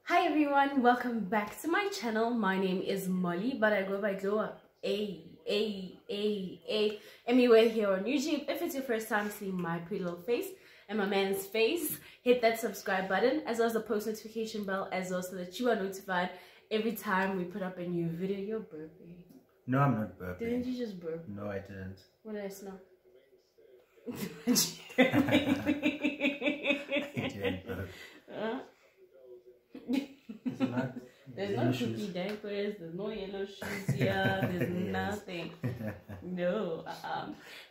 Hi everyone, welcome back to my channel. My name is Molly, but I go by Glow. Anyway, here on YouTube, if it's your first time seeing my pretty little face and my man's face, hit that subscribe button as well as the post notification bell as well so that you are notified every time we put up a new video. You're burping. No, I'm not burping. Didn't you just burp? No, I didn't. What did I smell? I didn't burp. There's no cookie diapers, there's no yellow shoes here, there's nothing. No.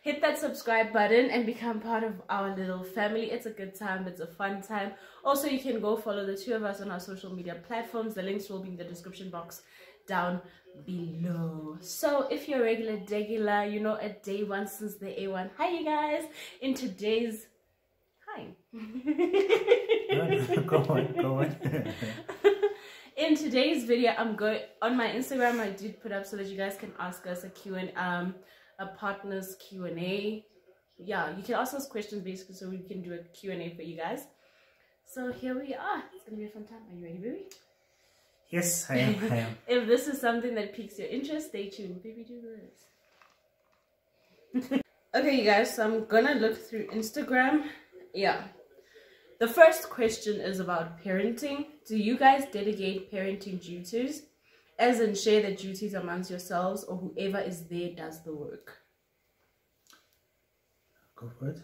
Hit that subscribe button and become part of our little family. It's a good time, it's a fun time. Also, you can go follow the two of us on our social media platforms. The links will be in the description box down below. So if you're a regular, you know, a day one since the A1. Hi you guys. In today's Go on. In today's video, I'm going on my Instagram. I did put up so that you guys can ask us a partner's Q&A. Yeah, you can ask us questions basically, so we can do a Q&A for you guys. So here we are. It's gonna be a fun time. Are you ready, baby? Yes, I am. If this is something that piques your interest, stay tuned. Baby, do this. Okay, you guys. So I'm gonna look through Instagram. Yeah. The first question is about parenting. Do you guys delegate parenting duties? As in share the duties amongst yourselves, or whoever is there does the work? Go for it.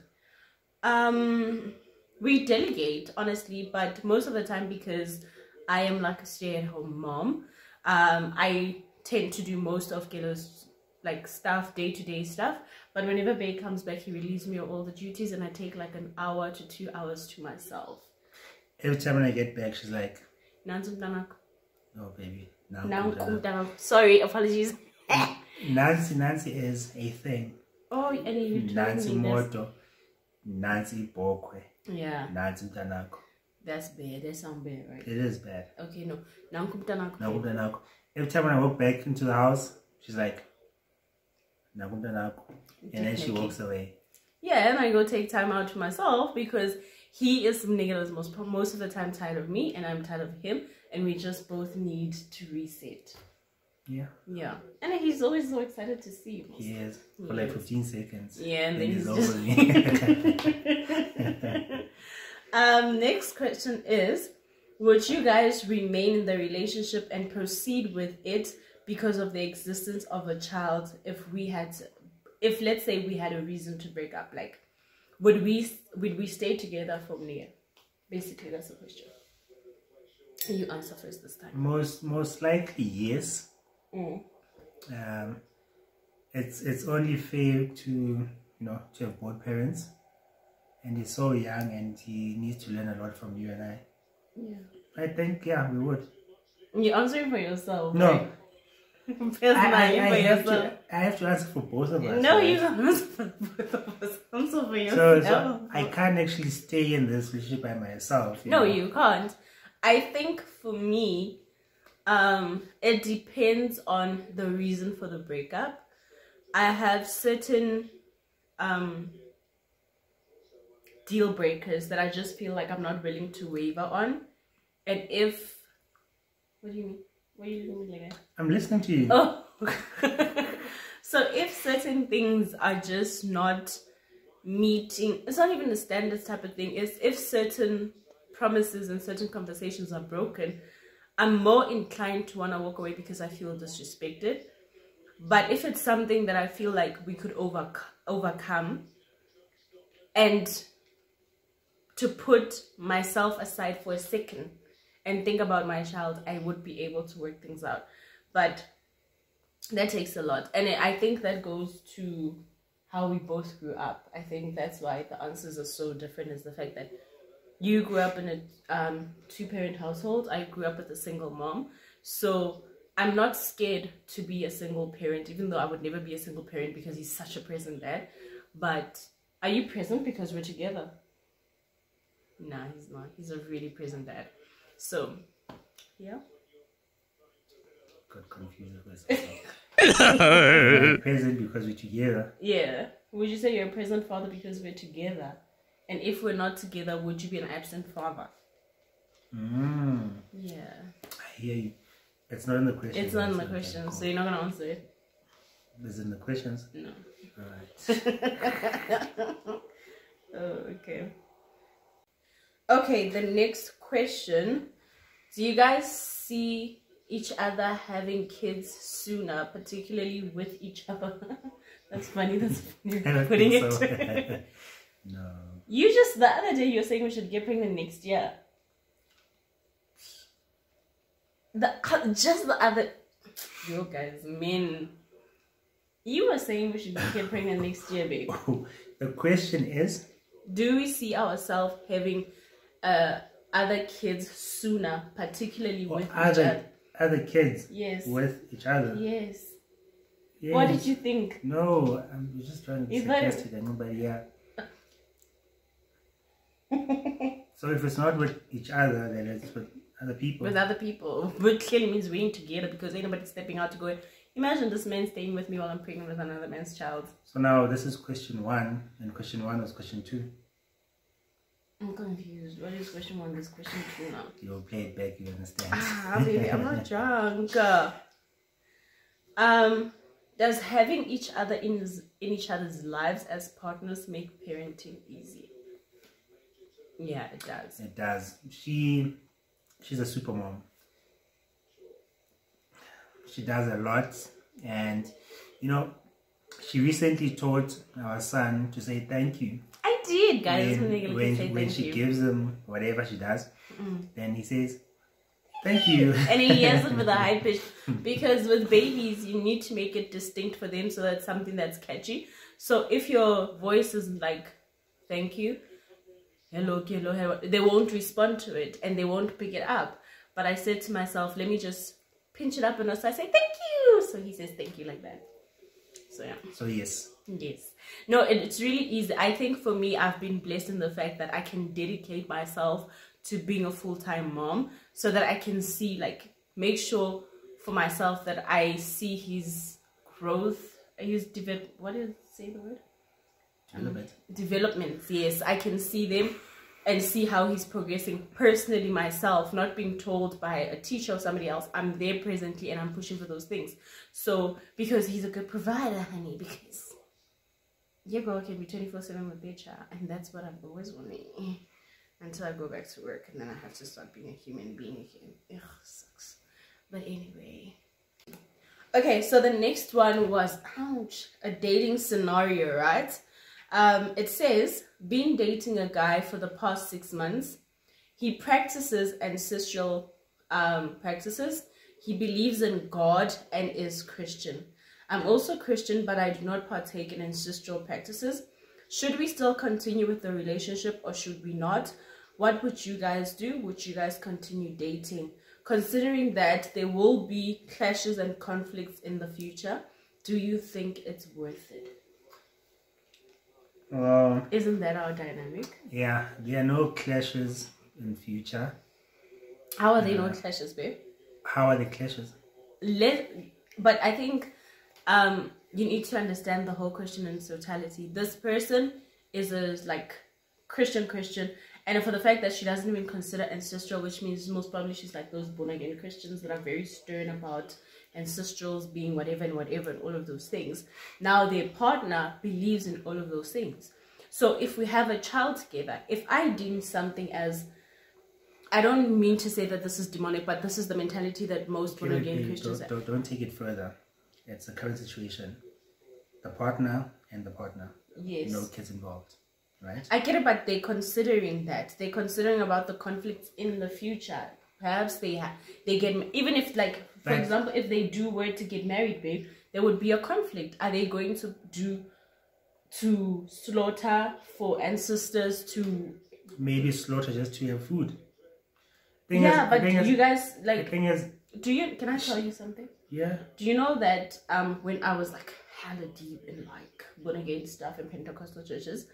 We delegate, honestly, but most of the time because I am like a stay-at-home mom, I tend to do most of Gelo's like stuff, day-to-day stuff. But whenever Bae comes back, he relieves me of all the duties and I take like an hour to 2 hours to myself. Every time when I get back, she's like, Nancy, no baby. sorry, apologies. Nancy is a thing. Oh, and you Nancy Moto, Nancy Bokwe. Yeah. Nancy Mtanako. That's bad. That sounds bad, right? It is bad. Okay, no. Nanku Mtanako. Every time when I walk back into the house, she's like, and then she walks away. Yeah, and I go take time out to myself because he is most of the time tired of me and I'm tired of him, and we just both need to reset. Yeah. And he's always so excited to see you. He is for like 15 seconds. Yeah, and then he's over me. Next question is, would you guys remain in the relationship and proceed with it because of the existence of a child if let's say we had a reason to break up? Like, would we stay together from there? Basically, that's the question. You answer first this time. Most likely yes. It's only fair to to have both parents, and he's so young and he needs to learn a lot from you and I. Yeah, I think we would. You're answering for yourself. No, right? I have to answer for both of us. No, right? You don't answer for both of us. Answer for yourself. So I can't actually stay in this relationship by myself. No, you can't. I think for me, it depends on the reason for the breakup. I have certain deal breakers that I just feel like I'm not willing to waver on. And if... What do you mean? What are you doing like that? I'm listening to you. Oh. So if certain things are just not meeting, it's not even a standard type of thing. It's if certain promises and certain conversations are broken, I'm more inclined to want to walk away because I feel disrespected. But if it's something that I feel like we could overcome, and to put myself aside for a second and think about my child, I would be able to work things out. But that takes a lot. And I think that goes to how we both grew up. I think that's why the answers are so different, is the fact that you grew up in a two-parent household. I grew up with a single mom. So I'm not scared to be a single parent, even though I would never be a single parent because he's such a present dad. But are you present because we're together? Nah, he's not. He's a really present dad. So, yeah. Got confused with myself. Present because we're together. Yeah. Would you say you're a present father because we're together? And if we're not together, would you be an absent father? Yeah. I hear you. It's not in the questions. It's not in the questions, so you're not gonna answer it. Is it in the questions? No. Alright. Oh, okay. Okay, the next question. Do you guys see each other having kids sooner, particularly with each other? That's funny. That's funny. I don't Putting think it. so. No. You just the other day you were saying we should get pregnant next year. Just the other, you guys, men. You were saying we should get pregnant next year, babe. Oh, the question is, do we see ourselves having other kids sooner, particularly with each other? Other kids? Yes. With each other? Yes. Yes. What did you think? No, I'm just trying to be sarcastic. I know, but yeah. So if it's not with each other, then it's with other people. With other people. Which clearly means we ain't together because ain't nobody stepping out to go, imagine this man staying with me while I'm pregnant with another man's child. So now this is question 1, and question 1 was question 2. I'm confused. What is question 1? This question 2 now. You'll play it back, you understand. Baby, I'm not drunk. Does having each other in each other's lives as partners make parenting easy? Yeah, it does. It does. She's a super mom. She does a lot, and you know, she recently taught our son to say thank you. I did, guys. When she gives him whatever she does, then he says thank you. And he yells it with a high pitch, because with babies you need to make it distinct for them so that's something that's catchy. So if your voice is like thank you, hello, hello, hello, they won't respond to it and they won't pick it up. But I said to myself, let me just pinch it up, and so I say thank you. So he says thank you like that. So yeah. So yes. Yes. No, it's really easy. I think for me, I've been blessed in the fact that I can dedicate myself to being a full-time mom, so that I can see, like, make sure for myself that I see his growth. I use what did it say the word? Developments. Yes, I can see them and see how he's progressing personally myself, not being told by a teacher or somebody else. I'm there presently and I'm pushing for those things. So because he's a good provider, honey, because your girl can be 24/7 with their child, and that's what I've always wanted until I go back to work, and then I have to start being a human being again. Ugh, sucks. But anyway. Okay, so the next one was, ouch, a dating scenario, right? It says, been dating a guy for the past 6 months. He practices ancestral practices. He believes in God and is Christian. I'm also Christian, but I do not partake in ancestral practices. Should we still continue with the relationship or should we not? What would you guys do? Would you guys continue dating? Considering that there will be clashes and conflicts in the future, do you think it's worth it? Isn't that our dynamic? Yeah, there are no clashes in future. How are they no clashes, babe? How are the clashes? But I think you need to understand the whole question in totality. This person is a Christian, and for the fact that she doesn't even consider ancestral, which means most probably she's like those born again Christians that are very stern about ancestrals being whatever and all of those things. Now their partner believes in all of those things. So if we have a child together, if I deem something as, I don't mean to say that this is demonic, but this is the mentality that most born again Christians have. Don't take it further. It's the current situation. The partner and the partner. Yes. No kids involved. Right? I get it, but they're considering that. They're considering about the conflicts in the future. Perhaps they get, even if, like, for example, if they were to get married, babe, there would be a conflict. Are they going to slaughter for ancestors to... Maybe slaughter just to have food. You guys, like... The thing is... Can I tell you something? Yeah. Do you know that when I was, like, hella deep in, like, born again stuff in Pentecostal churches,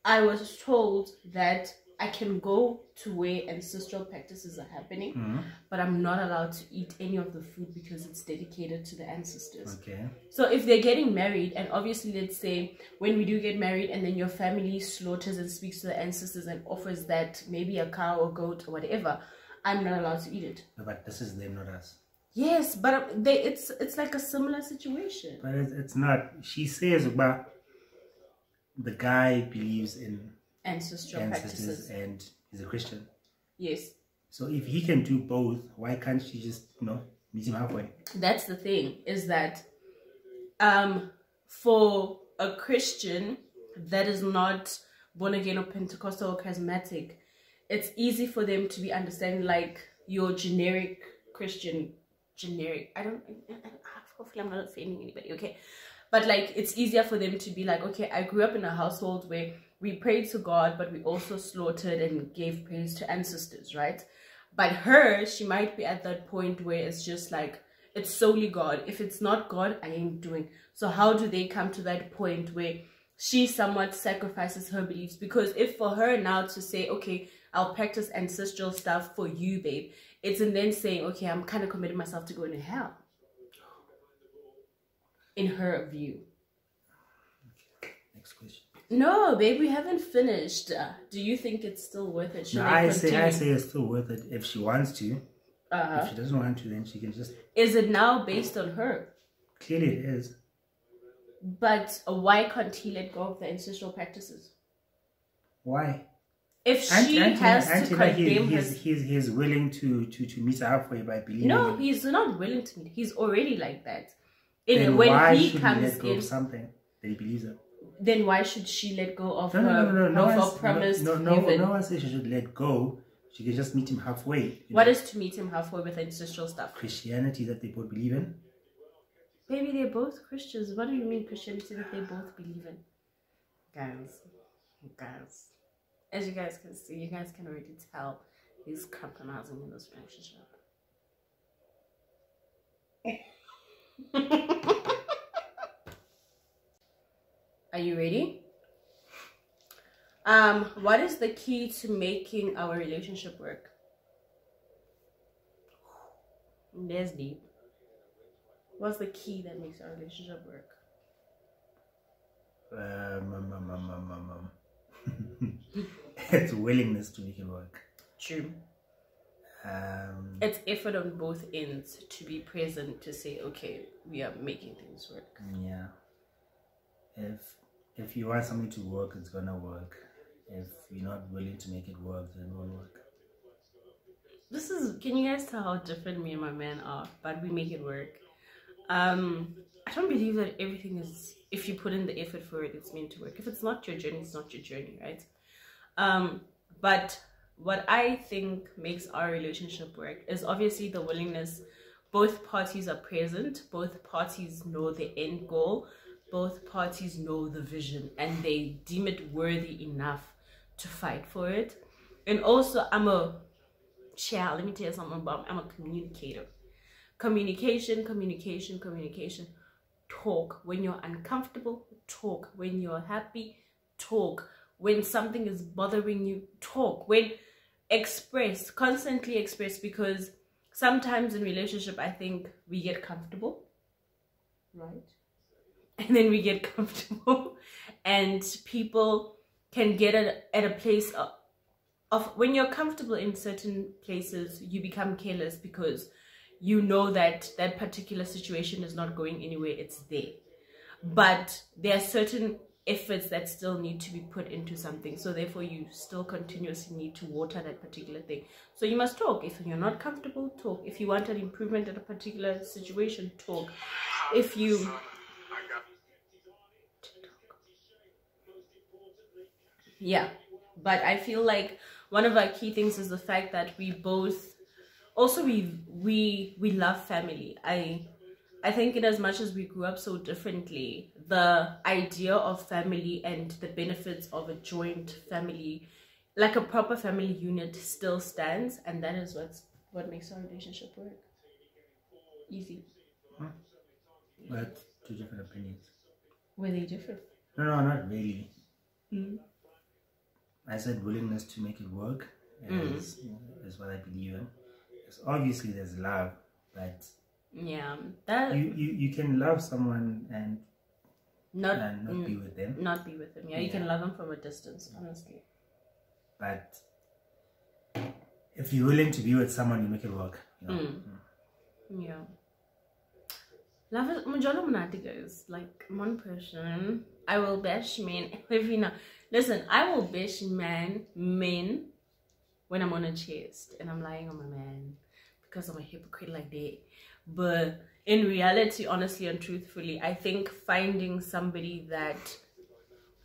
I was told that I can go to where ancestral practices are happening, but I'm not allowed to eat any of the food because it's dedicated to the ancestors. Okay. So if they're getting married, and obviously let's say when we do get married and then your family slaughters and speaks to the ancestors and offers that maybe a cow or goat or whatever, I'm not allowed to eat it. No, but this is them, not us. Yes, but it's like a similar situation. But it's not. She says about the guy believes in ancestral practices and is a Christian. Yes. So if he can do both, why can't she just, meet him halfway? That's the thing, is that for a Christian that is not born again or Pentecostal or charismatic, it's easy for them to be understanding, like your generic Christian, hopefully I'm not offending anybody, okay? But like, it's easier for them to be like, okay, I grew up in a household where we prayed to God, but we also slaughtered and gave praise to ancestors, right? But she might be at that point where it's just like, it's solely God. If it's not God, I ain't doing. So how do they come to that point where she somewhat sacrifices her beliefs? Because if for her now to say, okay, I'll practice ancestral stuff for you, babe, it's in then saying, okay, I'm kind of committing myself to going to hell. In her view. Okay. Next question. No, babe, we haven't finished. Do you think it's still worth it? No, I say it's still worth it if she wants to. If she doesn't want to, then she can just... Is it now based on her? Clearly it is. But why can't he let go of the ancestral practices? Why? If she has to condemn he's willing to meet her halfway by believing... No, he's not willing to meet. He's already like that. Then why should he let go of something that he believes in? Then why should she let go of her promise? No one says she should let go. She can just meet him halfway. What is to meet him halfway with ancestral stuff? Christianity that they both believe in. Maybe they're both Christians. What do you mean Christianity that they both believe in? Guys. As you guys can see, you guys can already tell he's compromising in this relationship. Are you ready? What is the key to making our relationship work? That's deep. What's the key that makes our relationship work? It's willingness to make it work. True. It's effort on both ends to be present, to say, okay, we are making things work. Yeah. If you want something to work, it's gonna work. If you're not willing to make it work, then it won't work. Can you guys tell how different me and my man are? But we make it work. I don't believe that everything is, if you put in the effort for it, it's meant to work. If it's not your journey, it's not your journey, right? But what I think makes our relationship work is obviously the willingness. Both parties are present. Both parties know the end goal. Both parties know the vision, and they deem it worthy enough to fight for it. And also, let me tell you something about me. I'm a communicator. Communication. Talk. When you're uncomfortable, talk. When you're happy, talk. When something is bothering you, talk. Constantly express, because sometimes in relationship, I think we get comfortable, right? And then we get comfortable, and people can get at a place of when you're comfortable in certain places, you become careless because you know that that particular situation is not going anywhere, it's there. But there are certain efforts that still need to be put into something, so therefore you still continuously need to water that particular thing. So you must talk. If you're not comfortable, talk. If you want an improvement in a particular situation, talk. Yeah, but I feel like one of our key things is the fact that we both also we love family. I think in as much as we grew up so differently, the idea of family and the benefits of a joint family, like a proper family unit, still stands, and that is what makes our relationship work. Easy. But two different opinions. Were they different? No, not really. I said willingness to make it work is what I believe in. Because obviously there's love, but that you can love someone and not be with them. Not be with them. Yeah, you can love them from a distance, honestly. But if you're willing to be with someone, you make it work. You know? Yeah. Love is Majolo guys. Like one person. I will bash men every now. Listen, I will bash men when I'm on a chest and I'm lying on my man because I'm a hypocrite like that. But in reality, honestly and truthfully, I think finding somebody that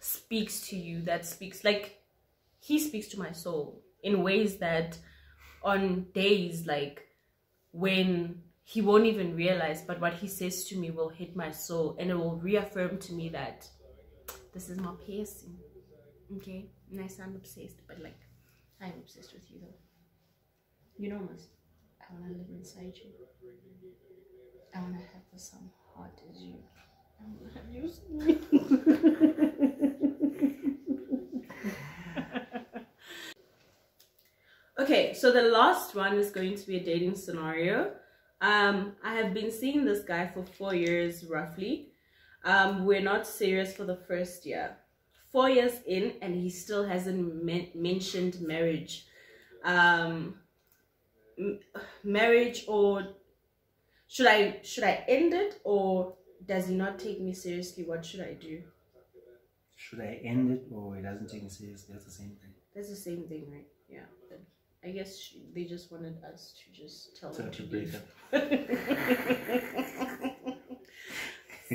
speaks to you, that speaks like he speaks to my soul in ways that on days like when he won't even realize, but what he says to me will hit my soul and it will reaffirm to me that this is my person. Okay, and I sound obsessed, but like I'm obsessed with you though. You know, I want to live inside you. I want to have the same heart as you. I want to have you. Okay, so the last one is going to be a dating scenario. I have been seeing this guy for 4 years roughly. We're not serious for the first year. 4 years in and he still hasn't mentioned marriage. Marriage, or should I end it, or does he not take me seriously? What should I do? Should I end it, or he doesn't take me seriously? That's the same thing. That's the same thing, right? Yeah. But I guess they just wanted us to just tell them to break up.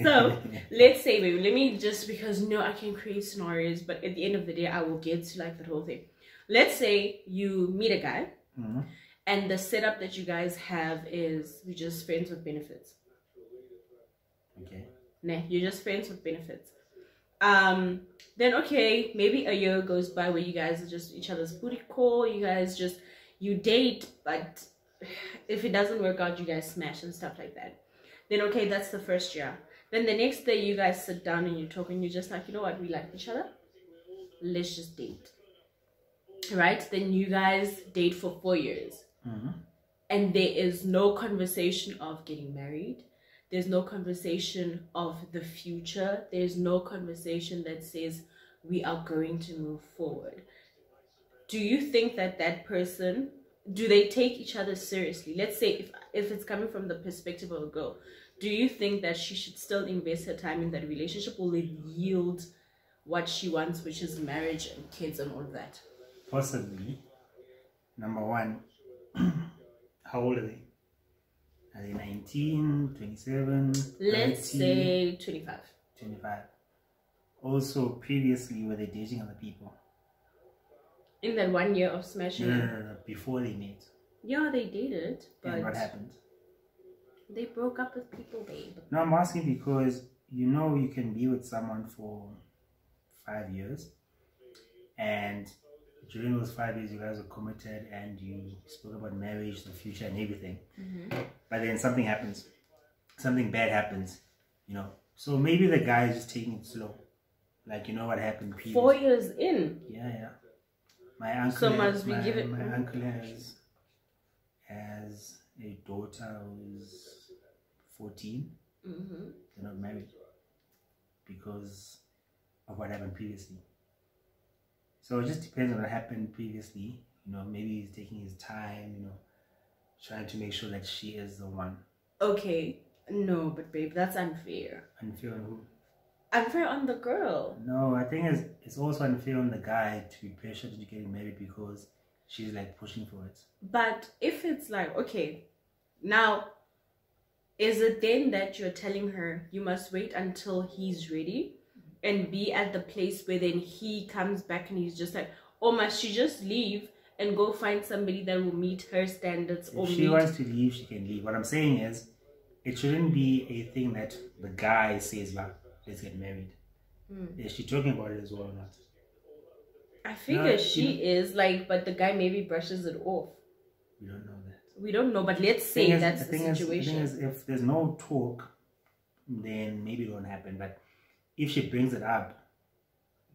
So let's say, baby, let me just, because I can create scenarios, but at the end of the day I will get to like the whole thing. Let's say you meet a guy and the setup that you guys have is you're just friends with benefits. Okay. Nah, you're just friends with benefits. Then okay, maybe a year goes by where you guys are just each other's booty call, you date, but if it doesn't work out, you guys smash and stuff like that. Then okay, that's the first year. Then the next day you guys sit down and you talk and you're just like, you know what, we like each other, let's just date. Right? Then you guys date for 4 years. And there is no conversation of getting married. There's no conversation of the future. There's no conversation that says we are going to move forward. Do you think that person, do they take each other seriously? Let's say if it's coming from the perspective of a girl, do you think that she should still invest her time in that relationship? Will it yield what she wants, which is marriage and kids and all of that? Possibly. Number one, how old are they? Are they 19, 27? Let's 30? say 25. 25. Also, previously, were they dating other people? In that 1 year of smashing? No. Before they met. Yeah, they dated. But and what happened? They broke up with people, babe. No, I'm asking because you can be with someone for 5 years, and during those 5 years you guys were committed and you spoke about marriage, the future and everything. But then something happens, something bad happens, so maybe the guy is just taking it slow, like what happened previously. 4 years in. Yeah. My uncle, so must we give it. My uncle has a daughter who's 14. They're not married because of what happened previously. So it just depends on what happened previously. Maybe he's taking his time, trying to make sure that she is the one. Okay, no, but babe, that's unfair. Unfair on who? Unfair on the girl. No, I think it's also unfair on the guy to be pressured into getting married because she's like pushing for it. But if it's like, okay, now, is it then that you're telling her you must wait until he's ready and be at the place where then he comes back and he's just like, or must she just leave and go find somebody that will meet her standards? If she wants to leave, she can leave. What I'm saying is, it shouldn't be a thing that the guy says, like, let's get married. Is she talking about it as well or not? I figure she is, like, but the guy maybe brushes it off. We don't know that. We don't know, but let's say that's the situation. The thing is, if there's no talk, then maybe it won't happen. But if she brings it up,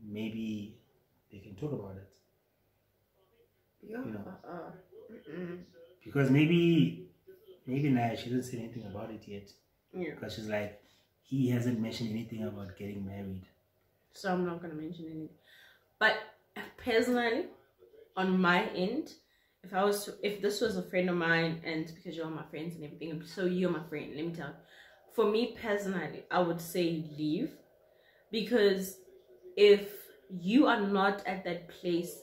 maybe they can talk about it. Yeah. You know, because maybe Naya, she didn't say anything about it yet. Yeah. Because she's like, he hasn't mentioned anything about getting married. So I'm not gonna mention anything. But personally, on my end, if this was a friend of mine, and because you're my friends and everything, so you're my friend, let me tell you. For me personally, I would say leave, because if you are not at that place,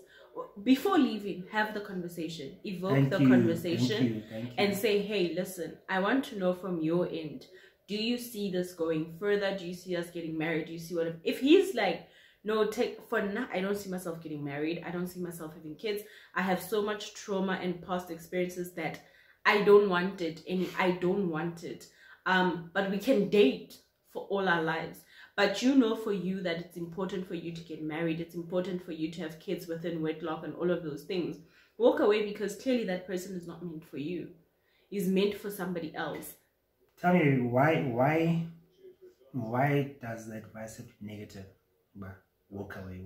before leaving, have the conversation, evoke the conversation, and say, hey, listen, I want to know from your end, do you see this going further? Do you see us getting married? Do you see what if he's like, no, for now, I don't see myself getting married, I don't see myself having kids, I have so much trauma and past experiences that I don't want it, but we can date for all our lives. But you know, for you, that it's important for you to get married, it's important for you to have kids within wedlock and all of those things. Walk away, because clearly that person is not meant for you. He's meant for somebody else. Tell me, why does the advice have to be negative? But walk away.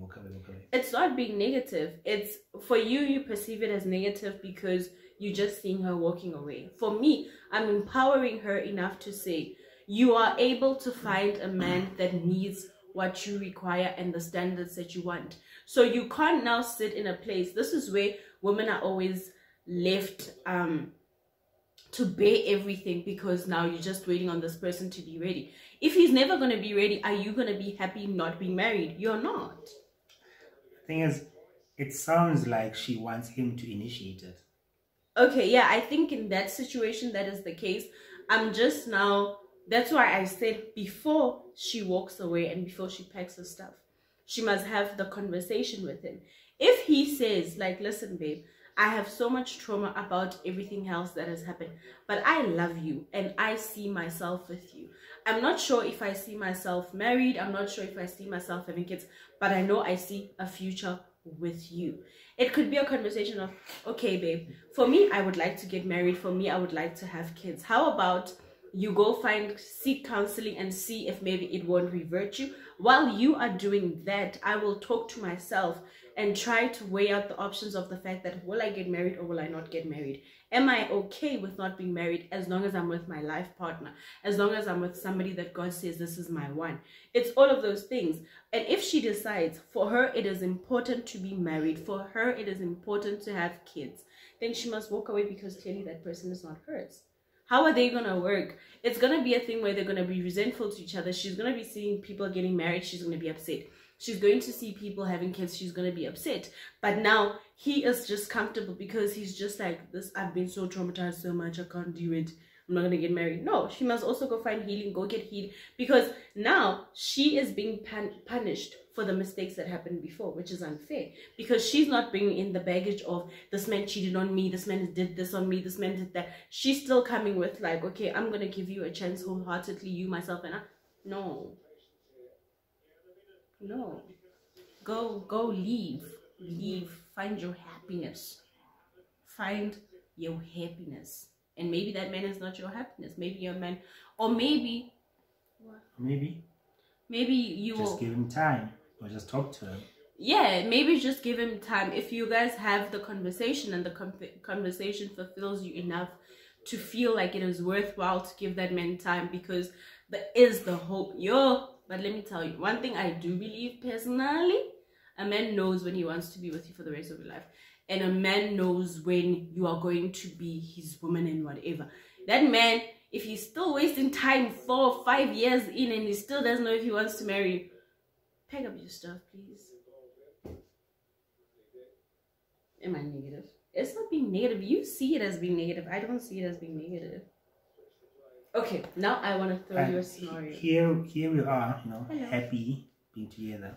It's not being negative. It's for you, you perceive it as negative because you're just seeing her walking away. For me, I'm empowering her enough to say, you are able to find a man that needs what you require and the standards that you want. So you can't now sit in a place. This is where women are always left to bear everything, because now you're just waiting on this person to be ready. If he's never going to be ready, are you going to be happy not being married? You're not. The thing is, it sounds like she wants him to initiate it. Okay, yeah, I think in that situation that is the case. That's why I said before she walks away and before she packs her stuff, she must have the conversation with him. If he says, like, listen, babe, I have so much trauma about everything else that has happened, but I love you and I see myself with you. I'm not sure if I see myself married. I'm not sure if I see myself having kids, but I know I see a future with you. It could be a conversation of, okay, babe, for me, I would like to get married. For me, I would like to have kids. How about you go seek counseling and see if maybe it won't revert you. While you are doing that, I will talk to myself and try to weigh out the options of the fact that, will I get married or will I not get married? Am I okay with not being married as long as I'm with my life partner? As long as I'm with somebody that God says this is my one? It's all of those things. And if she decides for her it is important to be married, for her it is important to have kids, then she must walk away, because clearly that person is not hers. How are they going to work? It's going to be a thing where they're going to be resentful to each other. She's going to be seeing people getting married. She's going to be upset. She's going to see people having kids. She's going to be upset. But now he is just comfortable because he's just like, this, I've been so traumatized so much, I can't do it. I'm not going to get married. No, she must also go find healing, go get healed. Because now she is being punished for the mistakes that happened before, which is unfair. Because she's not bringing in the baggage of, this man cheated on me, this man did this on me, this man did that. She's still coming with like, okay, I'm going to give you a chance wholeheartedly, you, myself, and I. No. No. Go leave. Find your happiness. Find your happiness. And maybe that man is not your happiness. Maybe you're a man, or maybe what? Maybe you just give him time, or just talk to him. Yeah, maybe just give him time. If you guys have the conversation and the conversation fulfills you enough to feel like it is worthwhile to give that man time, because there is the hope. But let me tell you, one thing I do believe personally, a man knows when he wants to be with you for the rest of your life. And a man knows when you are going to be his woman and whatever. That man, if he's still wasting time 4 or 5 years in and he still doesn't know if he wants to marry you, pack up your stuff, please. Am I negative? It's not being negative. You see it as being negative. I don't see it as being negative. Okay, now I want to throw you a scenario. Here we are, happy being together.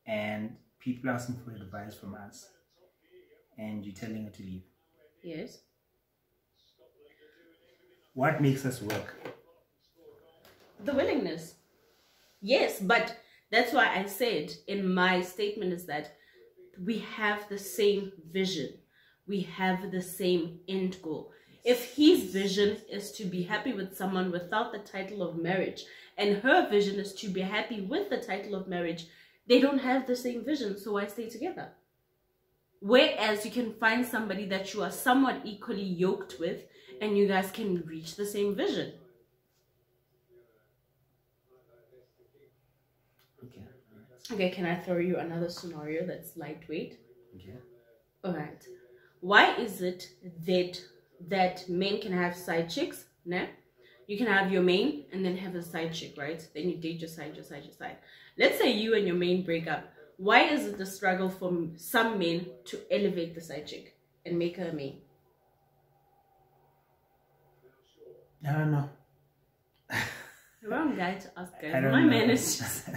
And people asking for advice from us. And you're telling her to leave. Yes. What makes us work? The willingness. Yes, but that's why I said in my statement is that we have the same vision. We have the same end goal. If his vision is to be happy with someone without the title of marriage, and her vision is to be happy with the title of marriage, they don't have the same vision, so why stay together? Whereas you can find somebody that you are somewhat equally yoked with, and you guys can reach the same vision. Okay. Okay, can I throw you another scenario that's lightweight? Okay. Alright. Why is it that men can have side chicks? No? You can have your main and then have a side chick, right? Then you date your side. Let's say you and your main break up. Why is it the struggle for some men to elevate the side chick and make her a main? I don't know. The wrong guy to ask, guys. I don't My know. man is just...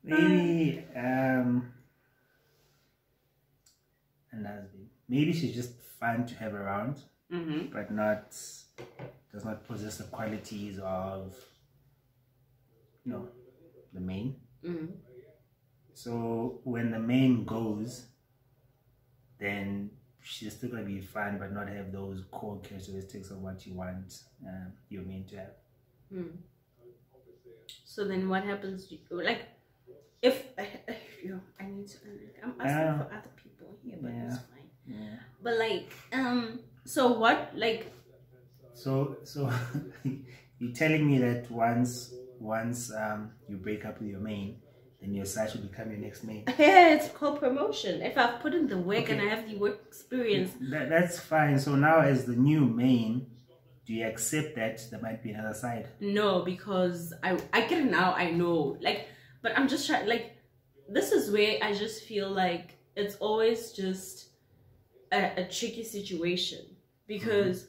Maybe, maybe she's just fun to have around, but does not possess the qualities of, the main. So when the main goes, then she's still going to be fun, but not have those core characteristics of what you want your main to have. So then what happens? Like, if I need to, I'm asking for other people here, but it's fine. Yeah. But like, so what, like? So you're telling me that once you break up with your main, then your side should become your next main? Yeah, it's called promotion. If I've put in the work and I have the work experience, that's fine. So now, as the new main, do you accept that there might be another side? No, because I get it now. I know, like. But I'm just trying, like, this is where I just feel like it's always just a tricky situation. Because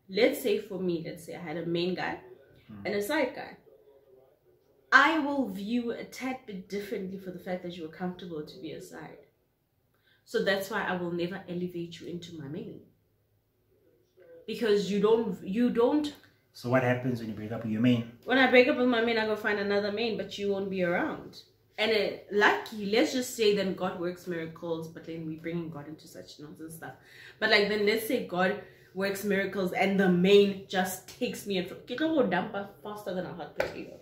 let's say I had a main guy and a side guy. I will view a tad bit differently for the fact that you were comfortable to be a side. So that's why I will never elevate you into my main. Because you don't. So what happens when you break up with your main? When I break up with my main, I go find another main, but you won't be around. And lucky, let's just say then God works miracles, but then we bring God into such nonsense stuff. But like then let's say God works miracles and the main just takes me and go dumper faster than a hot potato.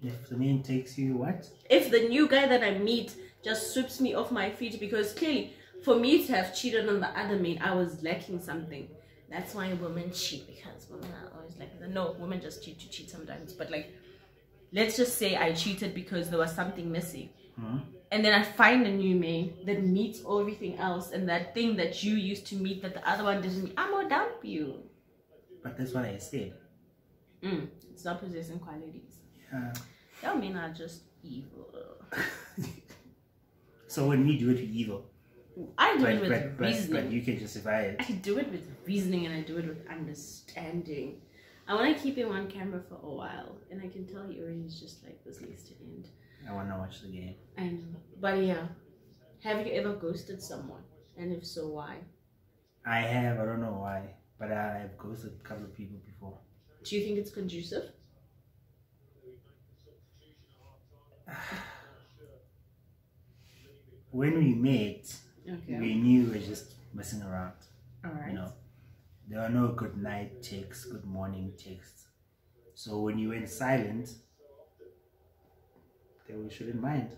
If the main takes you what? If the new guy that I meet just sweeps me off my feet, because clearly for me to have cheated on the other main, I was lacking something. That's why women cheat, because women are always like, no, women just cheat sometimes. But like, let's just say I cheated because there was something missing. And then I find a new main that meets everything else, and that thing that you used to meet that the other one didn't meet, I'm gonna dump you. But that's what I said. It's not possessing qualities. Yeah. That men are just evil. So when we do it, we're evil. I do it with reasoning. But you can justify it. I do it with reasoning and I do it with understanding. I want to keep him on camera for a while, and I can tell he already is just like, this needs to end. I want to watch the game. I know. But yeah, have you ever ghosted someone? And if so, why? I have. I don't know why. But I have ghosted a couple of people before. Do you think it's conducive? When we met, we knew we were just messing around. Alright. There are no good night texts, good morning texts. So when you went silent, then we shouldn't mind.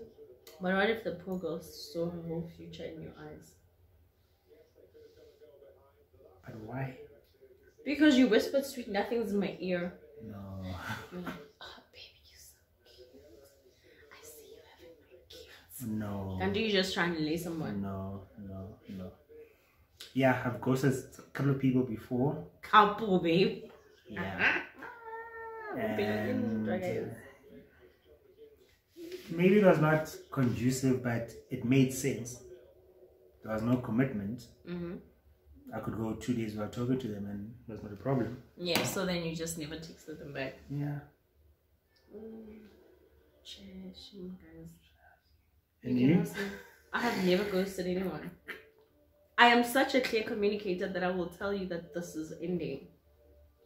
But what if the poor girl saw her whole future in your eyes? But why? Because you whispered sweet nothings in my ear. No. You're like, oh baby, you're so cute. I see you having my kids. No. And you just trying to lay someone? No. Yeah, I've ghosted a couple of people before. Couple, babe. Yeah. And maybe it was not conducive, but it made sense. There was no commitment. I could go 2 days without talking to them, and that's not a problem. Yeah, so then you just never texted them back. Yeah. And you? I have never ghosted anyone. I am such a clear communicator that I will tell you that this is ending.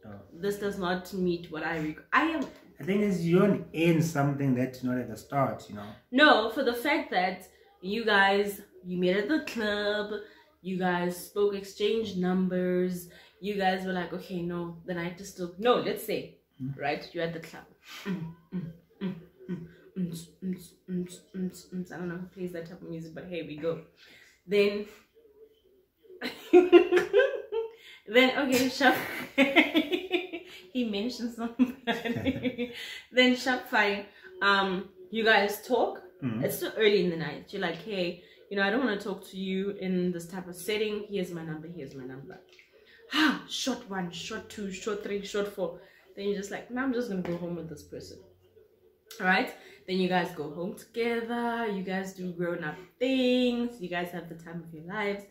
Oh. This does not meet what I am. The thing is, you don't end something that's not at the start, No, for the fact that you guys, you met at the club, you guys spoke, exchanged numbers, you guys were like, okay, no, the night is still, no, let's say, right, you're at the club. don't know who plays that type of music, but here we go. Then then okay, shop. He mentioned somebody. Then shop fine. You guys talk. It's still early in the night. You're like, hey, you know, I don't want to talk to you in this type of setting. Here's my number. Here's my number. Shot 1, shot 2, shot 3, shot 4. Then you're just like, no, I'm just gonna go home with this person. All right. Then you guys go home together. You guys do grown-up things. You guys have the time of your lives.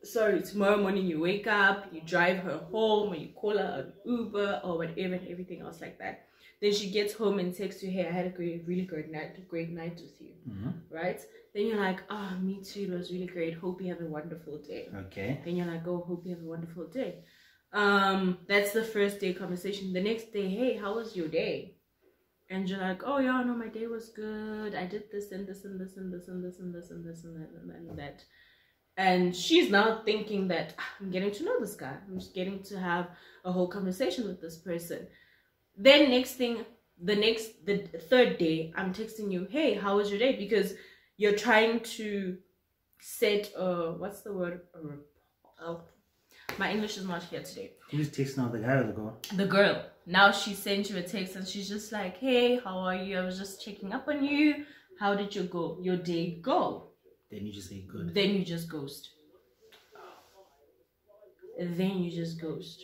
Sorry, tomorrow morning you wake up, you drive her home, or you call her an Uber or whatever, and everything else like that. Then she gets home and texts you, hey, I had a really great night with you. Right? Then you're like, me too, it was really great. Hope you have a wonderful day. Okay. Then you're like, oh, hope you have a wonderful day. That's the first day conversation. The next day, hey, how was your day? And you're like, oh yeah, no, my day was good. I did this and this and this and this and this and this and this and that and that. And she's now thinking that I'm getting to know this guy. I'm just getting to have a whole conversation with this person. Then next thing, the third day, I'm texting you, hey, how was your day? Because you're trying to set what's the word? My English is not here today. Who's texting now, the guy or the girl? The girl. Now she sent you a text and she's just like, hey, how are you? I was just checking up on you. How did your day go? Then you just say good. Then you just ghost. Then you just ghost.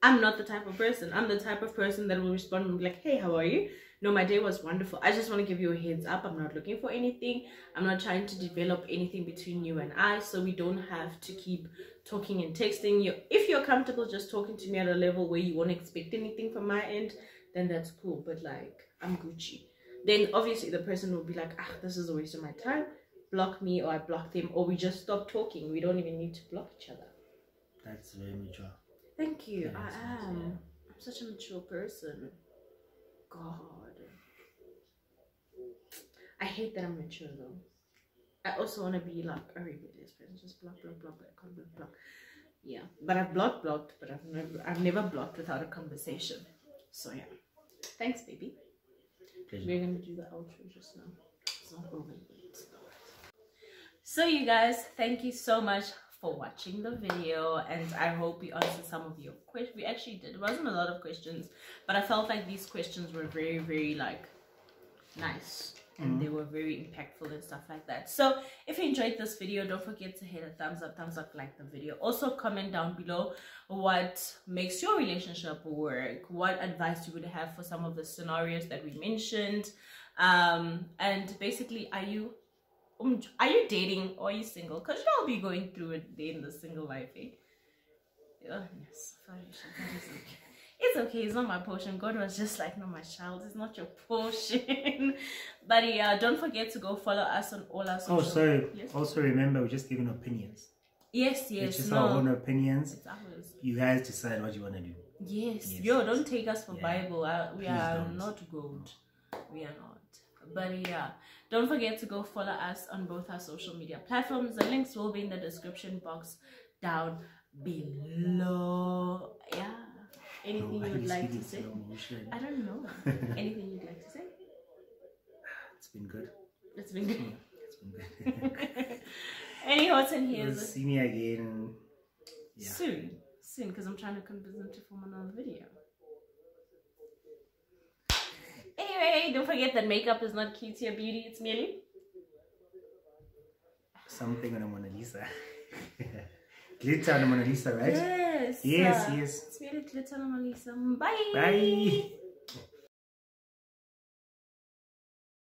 I'm not the type of person. I'm the type of person that will respond and be like, hey, how are you? No, my day was wonderful. I just want to give you a heads up. I'm not looking for anything. I'm not trying to develop anything between you and I, so we don't have to keep talking and texting. If you're comfortable just talking to me at a level where you won't expect anything from my end, then that's cool. But like, I'm Gucci. Then obviously the person will be like, this is a waste of my time. Block me, or I block them, or we just stop talking. We don't even need to block each other. That's very mature. Thank you. I am. Yeah. I'm such a mature person. God. I hate that I'm mature though. I also want to be like a rebellious person. Just block. I can't block. Yeah. But I've blocked, but I've never blocked without a conversation. So yeah. Thanks, baby. Pleasure. We're gonna do the outro just now. It's not over yet. So you guys, thank you so much for watching the video, and I hope we answered some of your questions. We actually did. It wasn't a lot of questions, but I felt like these questions were very, very like nice, and they were very impactful and stuff like that. So if you enjoyed this video, don't forget to hit a thumbs up, like the video. Also comment down below what makes your relationship work, what advice you would have for some of the scenarios that we mentioned, and basically, are you dating or are you single? Because you'll be going through it in the single life, eh? Oh, yes. It's okay. It's not my portion. God was just like, no, my child, it's not your portion. But yeah, don't forget to go follow us on all our social. Oh, sorry. Yes? Also remember, we're just giving opinions. Yes. It's just our own opinions. It's ours. You guys decide what you want to do. Yes. Yo, don't take us for Bible. We are not gold. We are not. But yeah, don't forget to go follow us on both our social media platforms. The links will be in the description box down below. Yeah. Anything you would like to say? I don't know. Anything you'd like to say? It's been good. It's been good. It's been good. Any hearts and hears? You'll see me again. Yeah. Soon, because I'm trying to convince them to film another video. Anyway, don't forget that makeup is not key to your beauty. It's merely something on a Mona Lisa. Glitter on a Mona Lisa, right? Yes. Yes. It's merely glitter on a Mona Lisa. Bye. Bye.